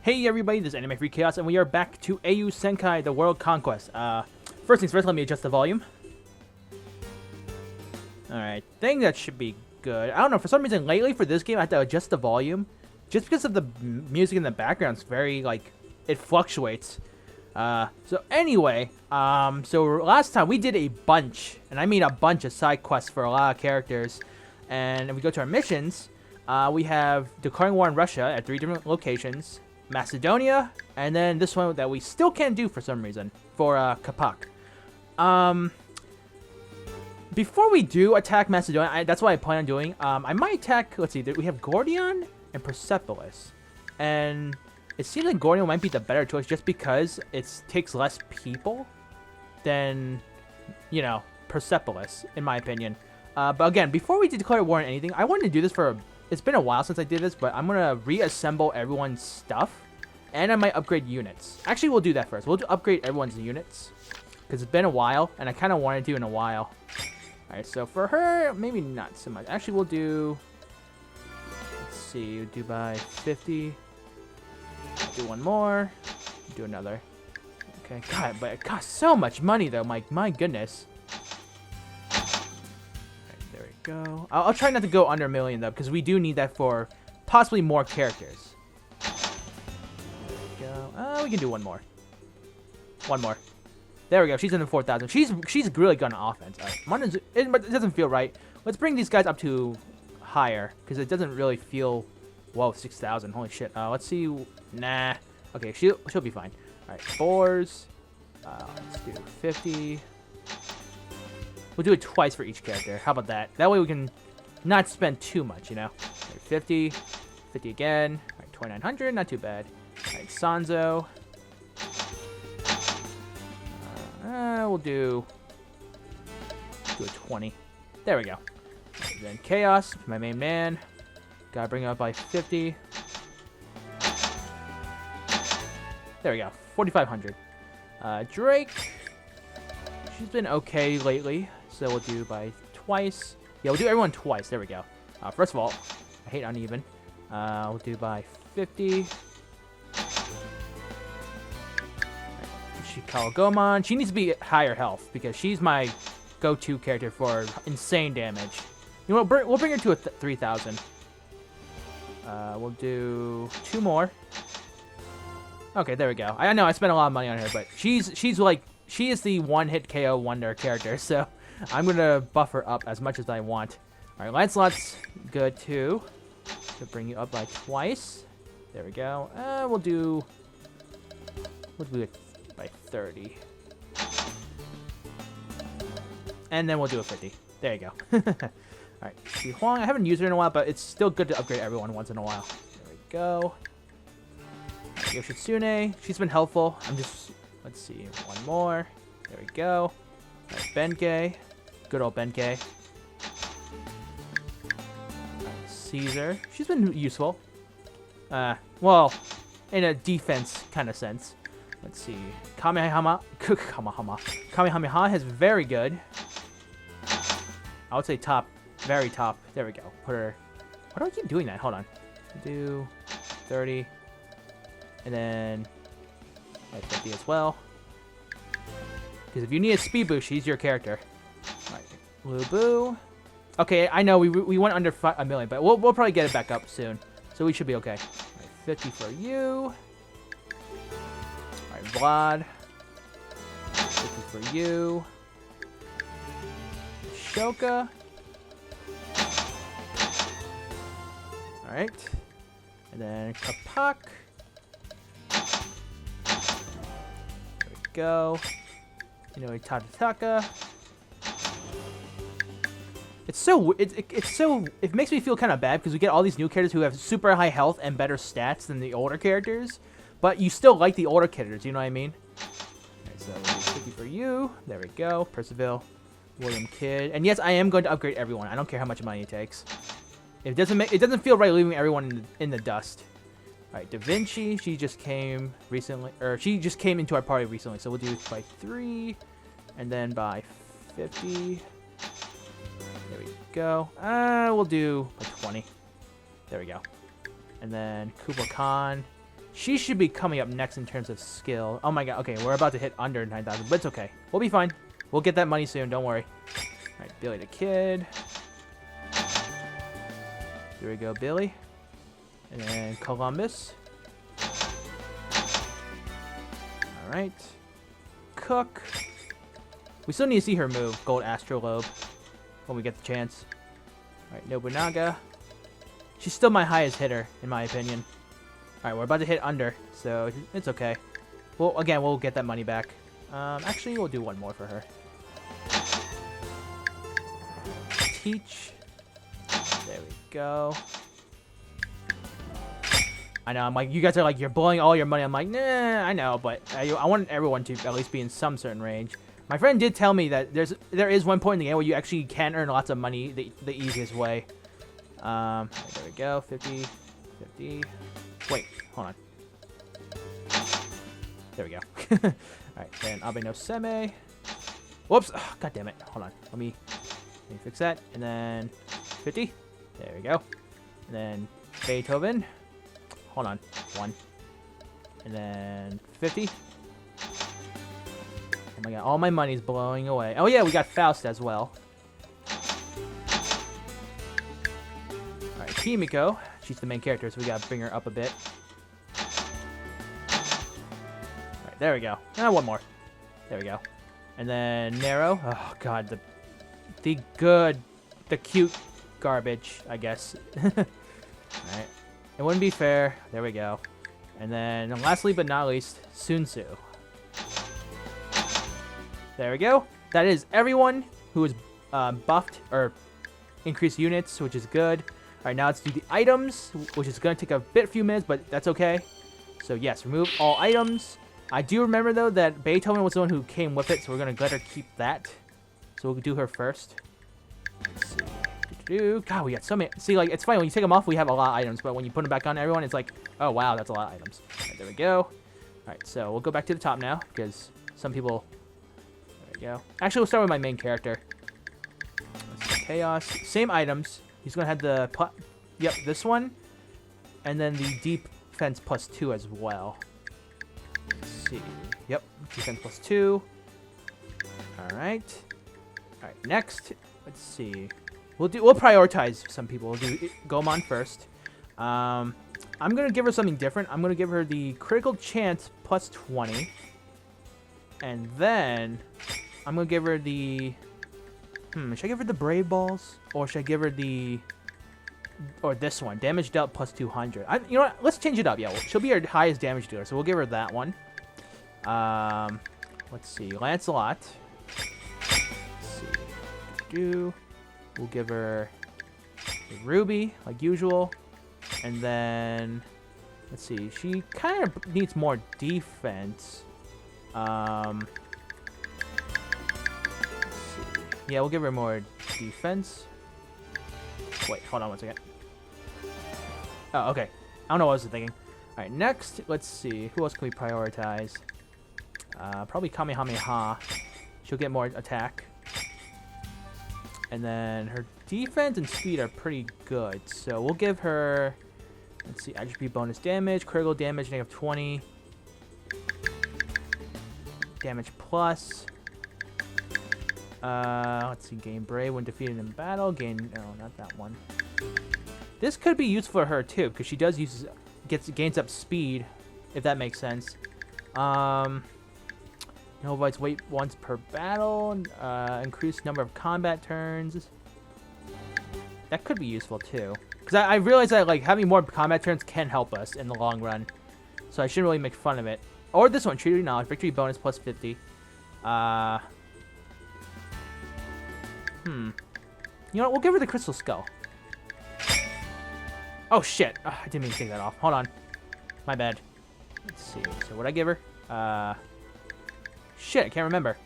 Hey everybody, this is AnimefreakChaos, and we are back to Eiyuu Senki, the World Conquest. First things first, let me adjust the volume. Alright, think that should be good. I don't know, for some reason lately for this game I have to adjust the volume. Just because of the music in the background, it's very, like, it fluctuates. So anyway, so last time we did a bunch, and I mean a bunch of side quests for a lot of characters. And if we go to our missions, we have declaring war on Russia at 3 different locations. Macedonia, and then this one that we still can't do for some reason, for Kapak. Before we do attack Macedonia, that's what I plan on doing. I might attack, let's see, we have Gordion and Persepolis. And it seems like Gordion might be the better choice just because it takes less people than, you know, Persepolis, in my opinion. But again, before we declare war on anything, I wanted to do this for it's been a while since I did this, but I'm going to reassemble everyone's stuff, and I might upgrade units. Actually, we'll do that first. We'll upgrade everyone's units, because it's been a while, and I kind of wanted to in a while. Alright, so for her, maybe not so much. Actually, we'll do, let's see, we'll do by 50. Do one more. Do another. Okay, God, but it costs so much money, though. My goodness. Go. I'll try not to go under 1 million though, because we do need that for possibly more characters. There we go. We can do one more. One more. There we go. She's in the 4,000. She's really good on offense. It doesn't feel right. Let's bring these guys up to higher, because it doesn't really feel. Whoa, 6,000. Holy shit. Let's see. Nah. Okay, she'll be fine. All right, 4s. Let's do 50. We'll do it twice for each character. How about that? That way we can not spend too much, you know? Right, 50. 50 again. All right, 2,900. Not too bad. All right, Sanzo. We'll do a 20. There we go. Right, then Chaos, my main man. Gotta bring it up by 50. There we go. 4,500. Drake. She's been okay lately. So we'll do by twice. Yeah, we'll do everyone twice. There we go. First of all, I hate uneven. We'll do by 50. Shikawa Gomon. She needs to be at higher health because she's my go-to character for insane damage. You know what? We'll bring her to a 3,000. We'll do 2 more. Okay, there we go. I know I spent a lot of money on her, but she's like she is the one-hit KO wonder character, so I'm going to buff her up as much as I want. Alright, Lancelot's good too. To bring you up by twice. There we go. We'll do it by 30. And then we'll do a 50. There you go. Alright, Xi Huang. I haven't used her in a while, but it's still good to upgrade everyone once in a while. There we go. Yoshitsune. She's been helpful. Let's see, one more. There we go. Right, Benkei. Good old Benkei. Caesar. She's been useful. Well, in a defense kind of sense. Let's see. Kamehameha. Kamehameha is very good. I would say top. Very top. There we go. Put her. Why do I keep doing that? Hold on. Do 30. And then 50 as well. Because if you need a speed boost, she's your character. Alright. Lubu. Okay, I know we went under 1 million, but we'll probably get it back up soon. So we should be okay. Alright, 50 for you. Alright, Vlad. 50 for you. Shoka. Alright. And then Kapak. There we go. You know, Tatataka. It makes me feel kind of bad because we get all these new characters who have super high health and better stats than the older characters, but you still like the older characters, you know what I mean? Alright, so we'll do 50 for you. There we go. Percival, William Kidd. And yes, I am going to upgrade everyone. I don't care how much money it takes. It doesn't feel right leaving everyone in the dust. Alright, Da Vinci, she just came recently, or she just came into our party recently, so we'll do by 3, and then by 50. There we go. We'll do by 20. There we go. And then Kublai Khan. She should be coming up next in terms of skill. Oh my god. Okay, we're about to hit under 9,000, but it's okay. We'll be fine. We'll get that money soon. Don't worry. All right, Billy the Kid. Here we go, Billy. And then Columbus. All right. Cook. We still need to see her move, Gold Astrolabe, when we get the chance. All right, Nobunaga. She's still my highest hitter, in my opinion. All right, we're about to hit under, so it's okay. Well, again, we'll get that money back. Actually, we'll do one more for her. Teach. There we go. I know, I'm like, you guys are like, you're blowing all your money. I'm like, nah, I know, but I want everyone to at least be in some certain range. My friend did tell me that there is one point in the game where you actually can earn lots of money the easiest way. There we go, 50, 50. Wait, hold on. There we go. Alright, then Abe no Seme. Whoops! Oh, God damn it. Hold on. Let me fix that. And then 50. There we go. And then Beethoven. Hold on. 1. And then 50. Oh my god, all my money's blowing away. Oh yeah, we got Faust as well. Alright, Kimiko. She's the main character, so we gotta bring her up a bit. Alright, there we go. And one more. There we go. And then Nero. Oh god, the cute garbage, I guess. Alright. It wouldn't be fair. There we go. And then lastly but not least, Sun Tzu. There we go. That is everyone who is buffed or increased units, which is good. All right, now let's do the items, which is going to take a few minutes, but that's okay. So yes, remove all items. I do remember though that Beethoven was the one who came with it, so we're gonna let her keep that. So we'll do her first. Let's see. God, we got so many. See, like, it's funny when you take them off, we have a lot of items, but when you put them back on everyone, it's like, oh wow, that's a lot of items. All right, there we go. All right, so we'll go back to the top now because some people. Go. Actually, we'll start with my main character. Let's see, Chaos. Same items. He's going to have the... Yep, this one. And then the defense +2 as well. Let's see. Yep, defense +2. Alright. Alright, next. Let's see. We'll prioritize some people. We'll do Gomon first. I'm going to give her something different. I'm going to give her the critical chance +20. And then... I'm going to give her the... should I give her the Brave Balls? Or should I give her the... Or this one. Damage dealt +200. You know what? Let's change it up. Yeah, she'll be our highest damage dealer. So we'll give her that one. Let's see. Lancelot. Let's see. We'll give her the Ruby, like usual. And then... Let's see. She kind of needs more defense. Yeah, we'll give her more defense. Wait, hold on one second. Oh, okay. I don't know what I was thinking. Alright, next, let's see. Who else can we prioritize? Probably Kamehameha. She'll get more attack. And then her defense and speed are pretty good. So we'll give her... Let's see, attribute bonus damage, critical damage, -20. Damage plus... let's see, gain Brave when defeated in battle. Gain, no, not that one. This could be useful for her too, because she does gains up speed, if that makes sense. Novites wait once per battle. Increased number of combat turns. That could be useful too, because I realize that like having more combat turns can help us in the long run. So I shouldn't really make fun of it. Or this one, treated knowledge, victory bonus +50. You know what? We'll give her the Crystal Skull. Oh, shit. I didn't mean to take that off. Hold on. My bad. Let's see. So, what'd I give her? Shit, I can't remember.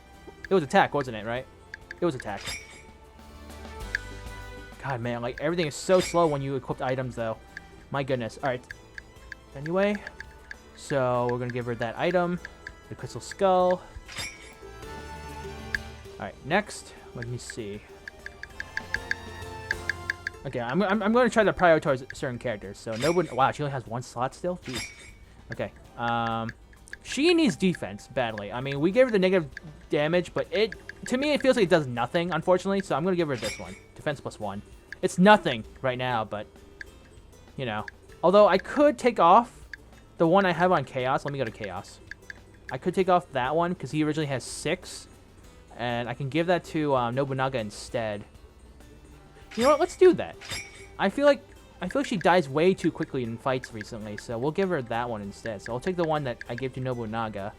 It was attack, wasn't it, right? It was attack. God, man. Like, everything is so slow when you equip items, though. My goodness. Alright. Anyway. So, we're gonna give her that item. The Crystal Skull. Alright, next. Let me see. Okay, I'm going to try to prioritize certain characters. So, wow, she only has one slot still? Jeez. Okay. She needs defense badly. I mean, we gave her the negative damage, but to me, it feels like it does nothing, unfortunately. So I'm going to give her this one. Defense +1. It's nothing right now, but, you know. Although I could take off the one I have on Chaos. Let me go to Chaos. I could take off that one because he originally has 6. And I can give that to Nobunaga instead. You know what? Let's do that. I feel like she dies way too quickly in fights recently, so we'll give her that one instead. So I'll take the one that I gave to Nobunaga.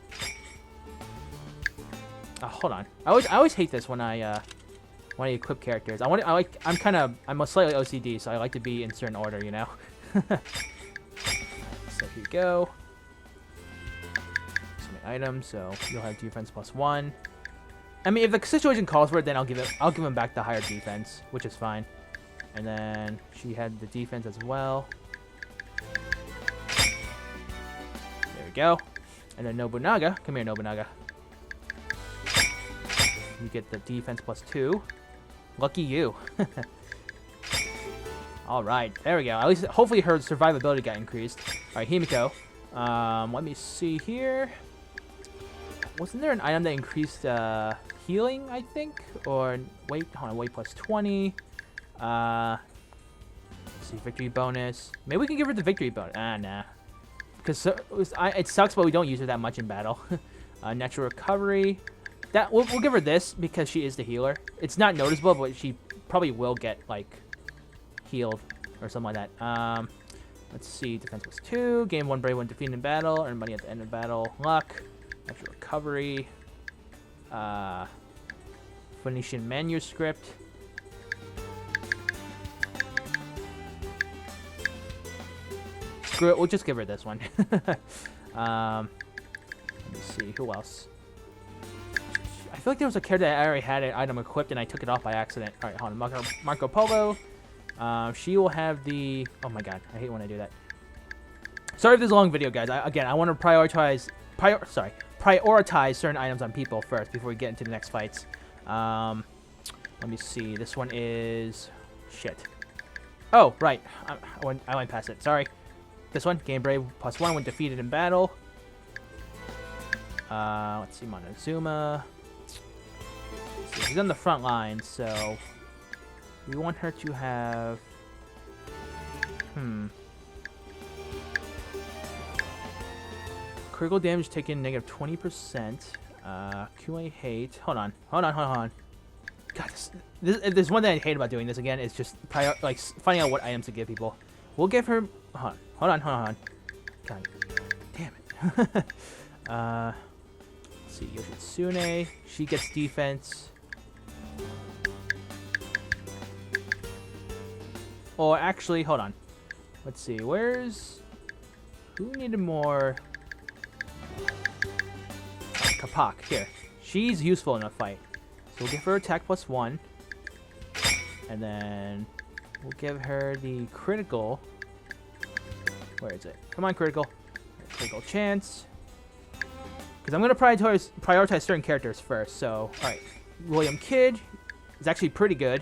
Oh, hold on. I always hate this when I equip characters. I'm a slightly OCD, so I like to be in certain order, you know. So here you go. So many items, so you'll have defense +1. I mean, if the situation calls for it, then I'll give him back the higher defense, which is fine. And then she had the defense as well. There we go. And then Nobunaga. Come here, Nobunaga. You get the defense +2. Lucky you. Alright, there we go. At least, hopefully her survivability got increased. Alright, Himiko. Let me see here. Wasn't there an item that increased healing, I think? Or weight? Hold on, weight +20. Let's see, victory bonus. Maybe we can give her the victory bonus. Nah. Because it sucks, but we don't use her that much in battle. Natural recovery. We'll give her this because she is the healer. It's not noticeable, but she probably will get, like, healed or something like that. Let's see, defense +2. Gain 1 brave when defeated in battle. Earn money at the end of battle. Luck. Natural recovery. Phoenician manuscript. Screw it, we'll just give her this one. Let me see, who else? I feel like there was a character that I already had an item equipped and I took it off by accident. Alright, hold on, Marco Polo. She will have the... Oh my god, I hate when I do that. Sorry if this is a long video, guys. I want to prioritize certain items on people first before we get into the next fights. Let me see. This one is... Shit. Oh, right. I went past it. Sorry. This one, gain brave +1 when defeated in battle. Let's see, Montezuma. She's on the front line, so we want her to have... Critical damage taken negative 20%. QA hate. Hold on. God, there's one thing I hate about doing this again. It's just finding out what items to give people. We'll give her... Hold on. God damn it. Let's see, Yoshitsune. She gets defense. Or actually, hold on. Let's see, who needed more... Kapak, here. She's useful in a fight. So we'll give her attack +1. And then we'll give her the critical. Where is it? Come on, critical. Critical chance. Because I'm going to prioritize certain characters first. So, alright. William Kidd is actually pretty good.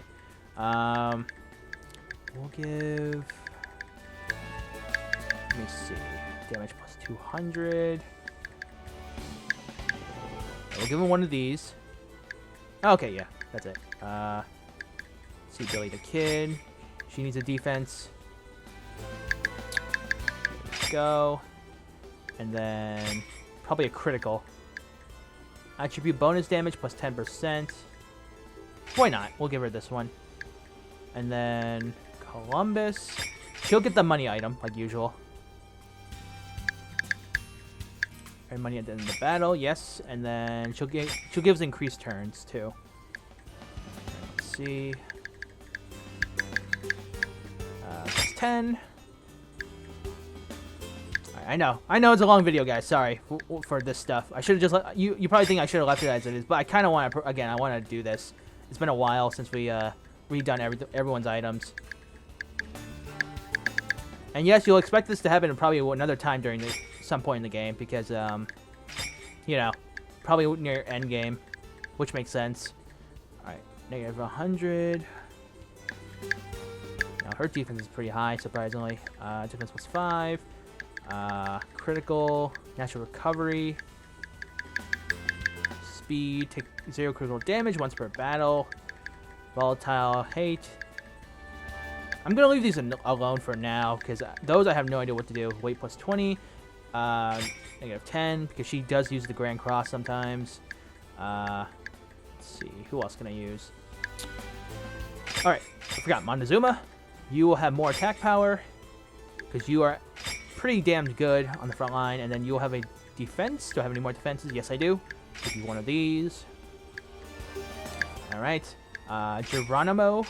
We'll give... Let me see. Damage +200. We'll give him one of these. Okay, yeah. That's it. See Billy the Kid. She needs a defense. There we go. And then... Probably a critical. Attribute bonus damage +10%. Why not? We'll give her this one. And then Columbus. She'll get the money item, like usual. Earn money at the end of the battle, yes. And then she'll give us increased turns too. Let's see. That's 10. I know it's a long video, guys. Sorry for this stuff. I should have just you probably think I should have left it as it is, but I kind of want to I want to do this. It's been a while since we redone everyone's items. And yes, you'll expect this to happen probably another time during some point in the game because you know, probably near end game, which makes sense. All right, negative 100. Now her defense is pretty high, surprisingly. Defense +5. Critical, natural recovery, speed, take 0 critical damage once per battle, volatile hate. I'm gonna leave these alone for now because those I have no idea what to do. Weight plus 20, negative 10 because she does use the Grand Cross sometimes. Let's see, who else can I use? All right, I forgot Montezuma. You will have more attack power because you are pretty damn good on the front line, and then you'll have a defense. Do I have any more defenses? Yes, I do. Give you one of these. All right, Geronimo.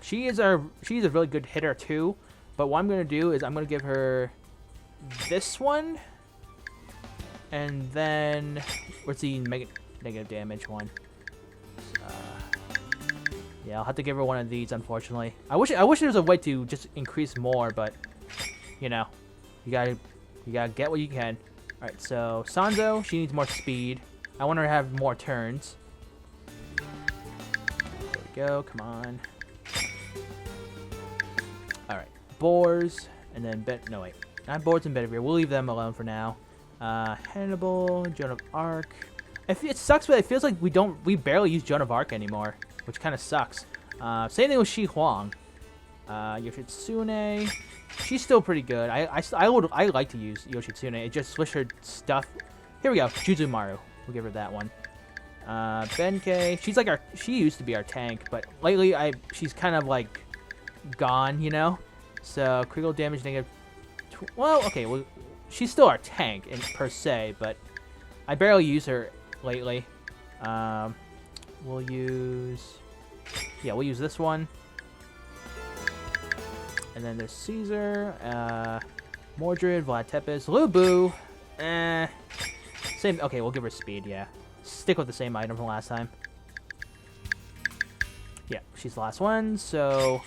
She's a really good hitter too. But what I'm gonna do is I'm gonna give her this one, and then what's the negative damage one? Yeah, I'll have to give her one of these. Unfortunately, I wish there was a way to just increase more, but you know, you gotta get what you can. All right, so Sanzo, she needs more speed. I want her to have more turns. There we go. Come on. All right, Boars, and then no wait, not Boars and Bedivere. We'll leave them alone for now. Hannibal, Joan of Arc. It sucks, but it feels like we barely use Joan of Arc anymore, which kind of sucks. Same thing with Shi Huang. Yoshitsune, she's still pretty good. I like to use Yoshitsune. It just switch her stuff. Here we go, Juzumaru. We'll give her that one. Benkei, she used to be our tank, but lately she's kind of like gone, you know. So critical damage negative. Well, okay, well she's still our tank per se, but I barely use her lately. We'll use this one. And then there's Caesar, Mordred, Vlad Tepes, Lubu. Same. Okay, we'll give her speed. Yeah, stick with the same item from last time. Yeah, she's the last one. So, all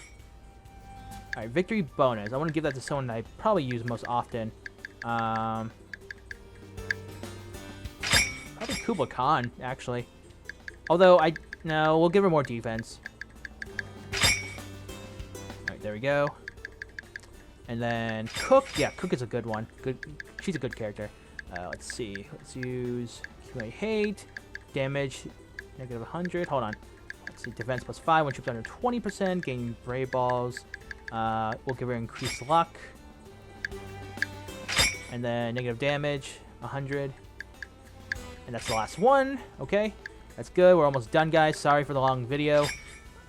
right, victory bonus. I want to give that to someone I probably use most often. Probably Kublai Khan, actually. Although no, we'll give her more defense. All right, there we go. And then Cook. Yeah, Cook is a good one. She's a good character. Let's see. Let's use QA hate, damage negative 100. Hold on. Let's see. Defense plus 5 when troops under 20%. Gain brave balls. We'll give her increased luck. And then negative damage 100. And that's the last one. Okay, that's good. We're almost done, guys. Sorry for the long video,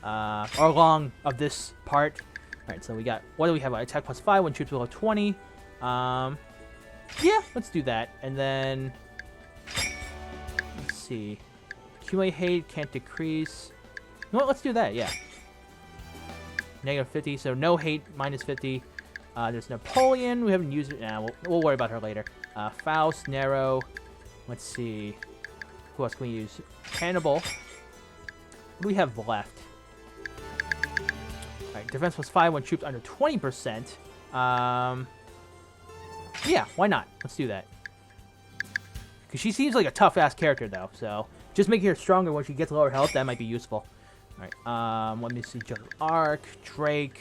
or long of this part. All right, so we got, what do we have? Attack plus 5 when troops below 20. Yeah, let's do that. And then let's see. QA hate can't decrease. You know what? Let's do that. Yeah. Negative 50. So no hate. Minus 50. There's Napoleon. We haven't used it. Nah, we'll worry about her later. Faust, Nero. Let's see. Who else can we use? Hannibal. What do we have left? Alright, defense plus 5 when troops under 20%. Yeah, why not? Let's do that. Because she seems like a tough-ass character, though. So, just making her stronger when she gets lower health, that might be useful. Alright, let me see. Joan of Arc, Drake.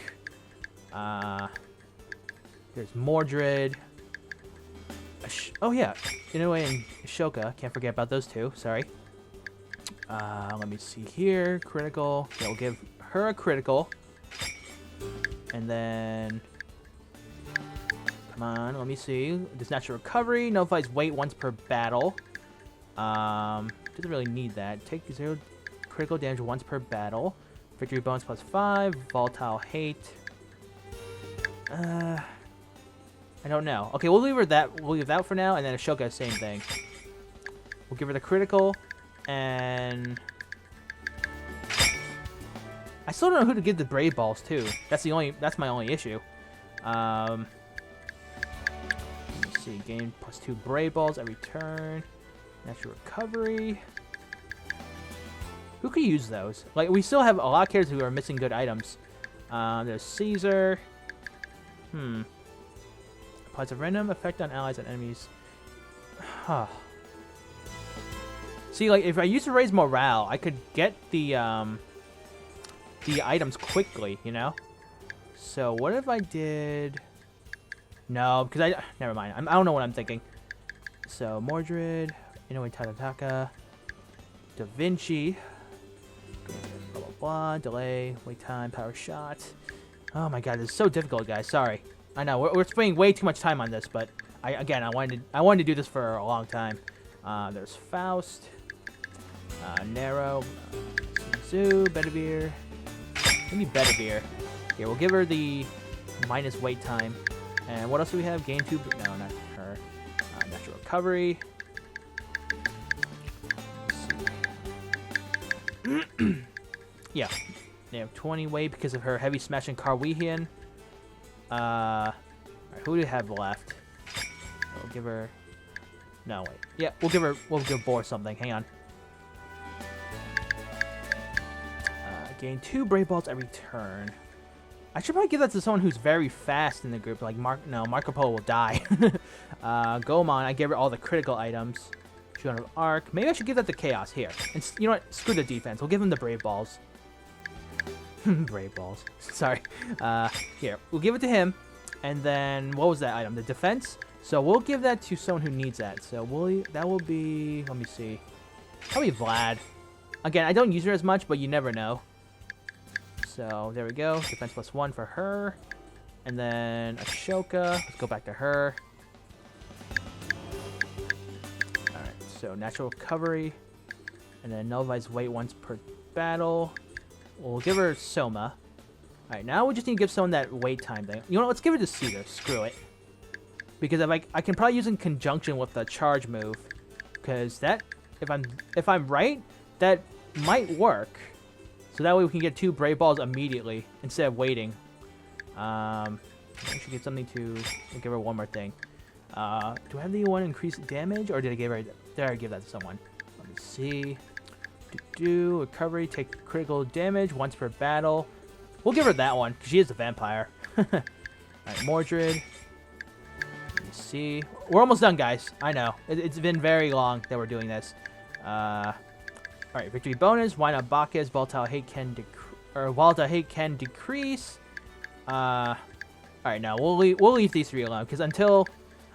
There's Mordred. Oh yeah, Inoue and Ashoka. Can't forget about those two. Sorry. Let me see here. Critical. Yeah, we'll give her a critical. And then, come on. Let me see. This natural recovery nullifies weight once per battle. Doesn't really need that. Take 0 critical damage once per battle. Victory bonus plus 5. Volatile hate. I don't know. Okay, we'll leave her that. We'll leave that for now, and then Ashoka, same thing. We'll give her the critical, and I still don't know who to give the brave balls to. That's my only issue. Let me see. Gain plus 2 brave balls every turn. Natural recovery. Who could use those? Like, we still have a lot of characters who are missing good items. There's Caesar. Applies a random effect on allies and enemies. Huh. See, like, if I used to raise morale, I could get the items quickly, you know? So, what if I did No, because never mind. I don't know what I'm thinking. So Mordred, Inoue Tadataka, Da Vinci, blah blah blah, delay, wait time, power shot. Oh my god, this is so difficult, guys. Sorry. I know we're spending way too much time on this, but I wanted to do this for a long time. There's Faust, Nero, Zoo, Bedivere. Give me Bedivere. Here, we'll give her the minus wait time. And what else do we have? Gain 2. No, not her. Natural recovery. Yeah. They have 20 weight because of her heavy smashing Carwehian. Alright, who do we have left? We'll give her. No, wait. Yeah, we'll give Boar something. Hang on. Gain 2 Brave Balls every turn. I should probably give that to someone who's very fast in the group, like Marco Polo will die. Gomon, I gave her all the critical items. Shooter of Arc. Maybe I should give that to Chaos here. And you know what? Screw the defense. We'll give him the Brave Balls. Brave Balls. Sorry. Here, we'll give it to him. And then, what was that item? The defense? So we'll give that to someone who needs that. So that will be, let me see. Probably Vlad. Again, I don't use her as much, but you never know. So there we go. Defense +1 for her. And then Ashoka. Let's go back to her. Alright, so natural recovery. And then nullifies weight once per battle. We'll give her Soma. Alright, now we just need to give someone that wait time thing. You know what? Let's give it to Cedar. Screw it. Because I can probably use in conjunction with the charge move. Because that, if I'm right, that might work. So that way we can get 2 Brave Balls immediately instead of waiting. I should get something to give her one more thing. Do I have the one increase damage, or did I give that to someone? Let me see. Recovery, take critical damage once per battle. We'll give her that one because she is a vampire. All right, Mordred. Let me see. We're almost done, guys. I know it's been very long that we're doing this. Alright, victory bonus. Why not Bacchus? Volatile hate can decrease. Alright, no, we'll leave these 3 alone because until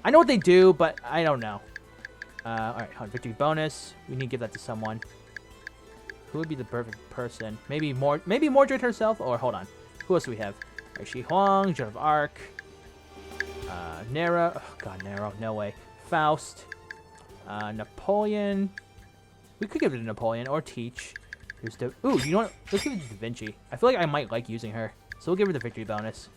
I know what they do, but I don't know. Alright, victory bonus. We need to give that to someone. Who would be the perfect person? Maybe Mordred herself, or hold on. Who else do we have? Alright, Shi Huang, Joan of Arc, Nero. Oh god, Nero, no way. Faust, Napoleon. We could give it to Napoleon or Teach. Here's the. Ooh, you know what? Let's give it to Da Vinci. I feel like I might like using her. So we'll give her the victory bonus.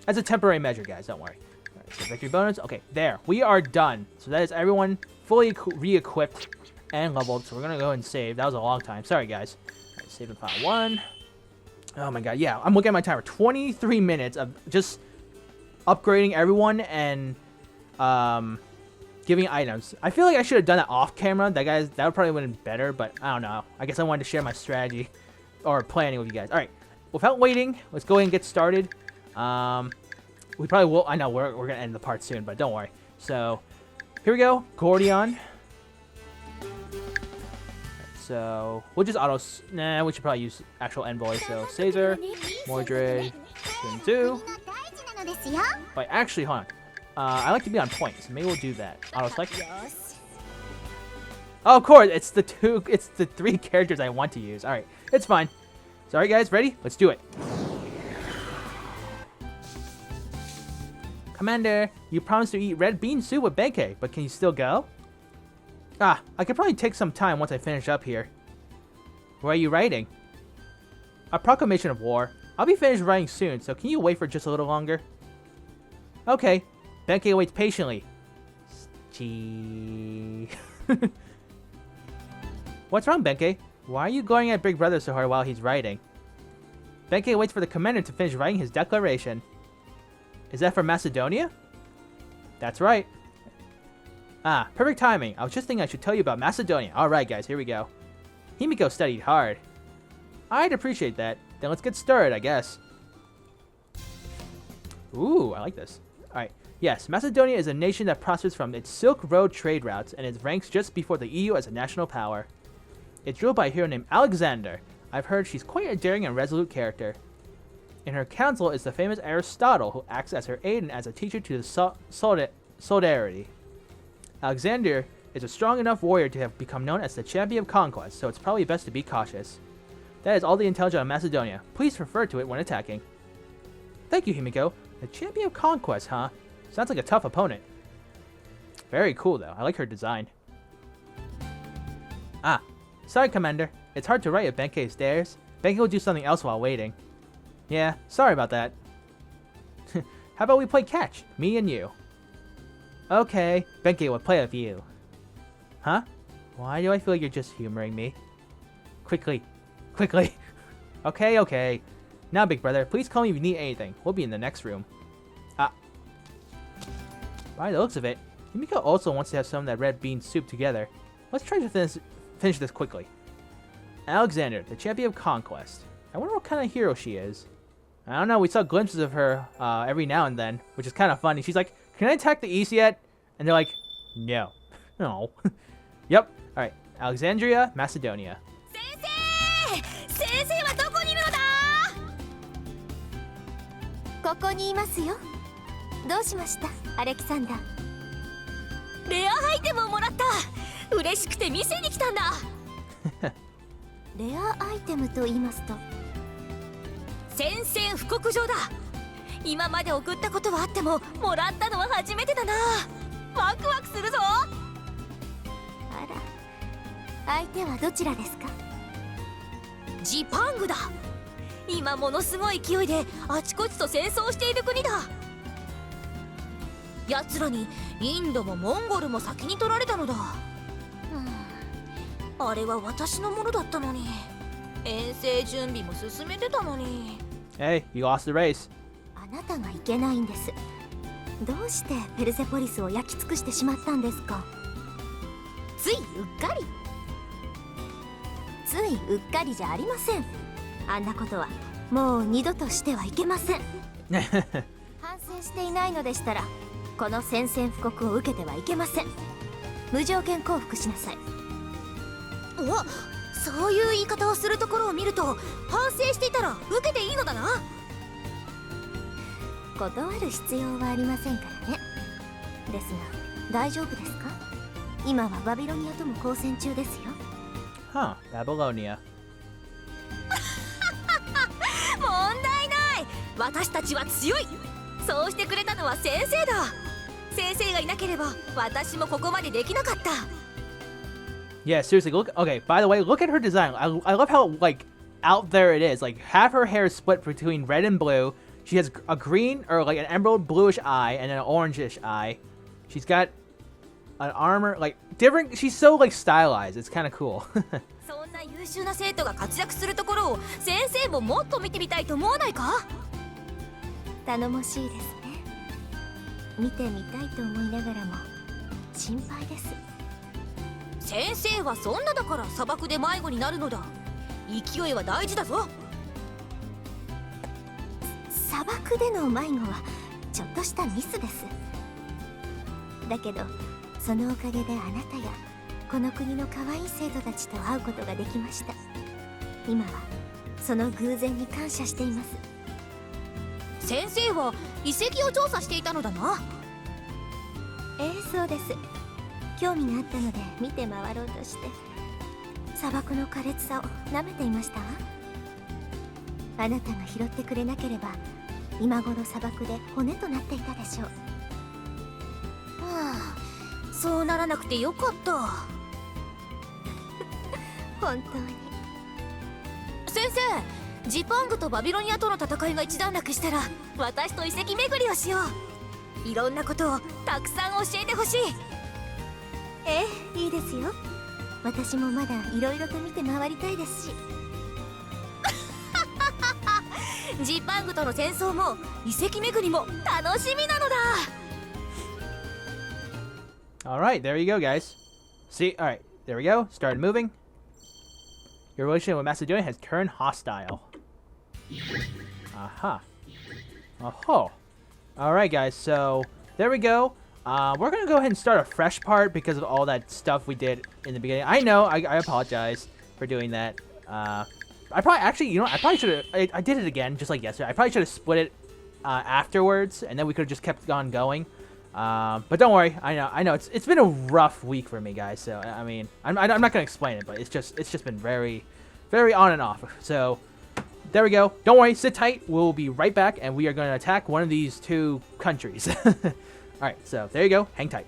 As a temporary measure, guys. Don't worry. Alright, so victory bonus. Okay, there. We are done. So that is everyone fully re-equipped and leveled. So we're going to go and save. That was a long time. Sorry, guys. Alright, save and file 1. Oh my god. Yeah, I'm looking at my timer. 23 minutes of just upgrading everyone and giving items. I feel like I should have done that off camera. That would probably would have been better, but I don't know. I guess I wanted to share my strategy or planning with you guys. All right, without waiting, let's go ahead and get started. We probably will. I know we're gonna end the part soon, but don't worry. So here we go, Gordion. So we'll just auto. Nah, we should probably use actual envoy. So Caesar, Mordred, Shinzu. Wait, actually, hold on. I like to be on point, so maybe we'll do that. Auto select. Oh, of course, it's the 3 characters I want to use. All right, it's fine. Sorry, guys, ready? Let's do it. Commander, you promised to eat red bean soup with Benkei, but can you still go? I could probably take some time once I finish up here. What are you writing? A proclamation of war. I'll be finished writing soon, so can you wait for just a little longer? Okay. Benkei waits patiently. Gee. What's wrong, Benkei? Why are you going at Big Brother so hard while he's writing? Benkei waits for the commander to finish writing his declaration. Is that for Macedonia? That's right. Perfect timing. I was just thinking I should tell you about Macedonia. Alright, guys, here we go. Himiko studied hard. I'd appreciate that. Then let's get started, I guess. Ooh, I like this. Alright. Yes, Macedonia is a nation that prospers from its Silk Road trade routes and it ranks just before the EU as a national power. It's ruled by a hero named Alexander. I've heard she's quite a daring and resolute character. In her council is the famous Aristotle, who acts as her aide and as a teacher to the solidarity. Alexander is a strong enough warrior to have become known as the champion of Conquest, so it's probably best to be cautious. That is all the intelligence on Macedonia. Please refer to it when attacking. Thank you, Himiko. The champion of Conquest, huh? Sounds like a tough opponent. Very cool, though. I like her design. Ah, sorry, Commander. It's hard to write if Benkei is theirs. Benkei will do something else while waiting. Yeah, sorry about that. How about we play catch? Me and you. Okay, Benkei will play with you. Huh? Why do I feel like you're just humoring me? Quickly. Okay. Now, big brother, please call me if you need anything. We'll be in the next room. Ah. By the looks of it, Himiko also wants to have some of that red bean soup together. Let's try to finish this quickly. Alexander, the champion of Conquest. I wonder what kind of hero she is. I don't know, we saw glimpses of her every now and then, which is kind of funny. She's like, can I attack the east yet? And they're like, no. No. Yep. Alright. Alexandria, Macedonia.ジパングだ。今ものすごい勢いであちこちと戦争している国だ。奴らにインドもモンゴルも先に取られたのだ。あれは私のものだったのに。遠征準備も進めてたのに。Hey, you lost the race. あなたがいけないんです。どうしてペルセポリスを焼き尽くしてしまったんですか。ついうっかり。ついうっかりじゃありません。あんなことはもう二度としてはいけません。反省していないのでしたらこの宣戦布告を受けてはいけません。無条件降伏しなさい。お、そういう言い方をするところを見ると反省していたら受けていいのだな。断る必要はありませんからね。ですが大丈夫ですか。今はバビロニアとも交戦中ですよ。Huh, Babylonia. 問題ない。私たちは強い。そうしてくれたのは先生だ。先生がいなければ私もここまでできなかった。Yeah, seriously, look. Okay, by the way, look at her design. I love how, like, out there it is. Like, half her hair is split between red and blue. She has a green, or like an emerald bluish eye, and an orangish eye. She's got an armor, like, different. She's so, like, stylized. It's kind of cool. そんな優秀な生徒が活躍するところを先生ももっと見てみたいと思わないか。頼もしいですね。見てみたいと思いながらも心配です。先生はそんなだから砂漠で迷子になるのだ。勢いは大事だぞ。砂漠での迷子はちょっとしたミスです。だけどそのおかげであなたやこの国の可愛い生徒たちと会うことができました。今はその偶然に感謝しています。先生は遺跡を調査していたのだな。そうです。興味があったので見て回ろうとして砂漠の苛烈さを舐めていましたわ。あなたが拾ってくれなければ今頃砂漠で骨となっていたでしょう。そうならなくてよかった。本当に。先生、ジパングとバビロニアとの戦いが一段落したら私と遺跡巡りをしよう。いろんなことをたくさん教えてほしい。いいですよ。私もまだいろいろと見て回りたいですし。ジパングとの戦争も遺跡巡りも楽しみなのだ。Alright, there you go, guys. See, alright, there we go. Started moving. Your relationship with Macedonia has turned hostile. Aha. Oh. Alright, guys, so there we go. We're gonna go ahead and start a fresh part because of all that stuff we did in the beginning. I know, I apologize for doing that. I probably actually, you know, I probably should have. I did it again, just like yesterday. I probably should have split it afterwards, and then we could have just kept on going. But don't worry, I know it's been a rough week for me, guys. So I mean, I'm not gonna explain it, but it's just been very, very on and off. So there we go. Don't worry, sit tight. We'll be right back, and we are going to attack one of these two countries. All right, so there you go. Hang tight.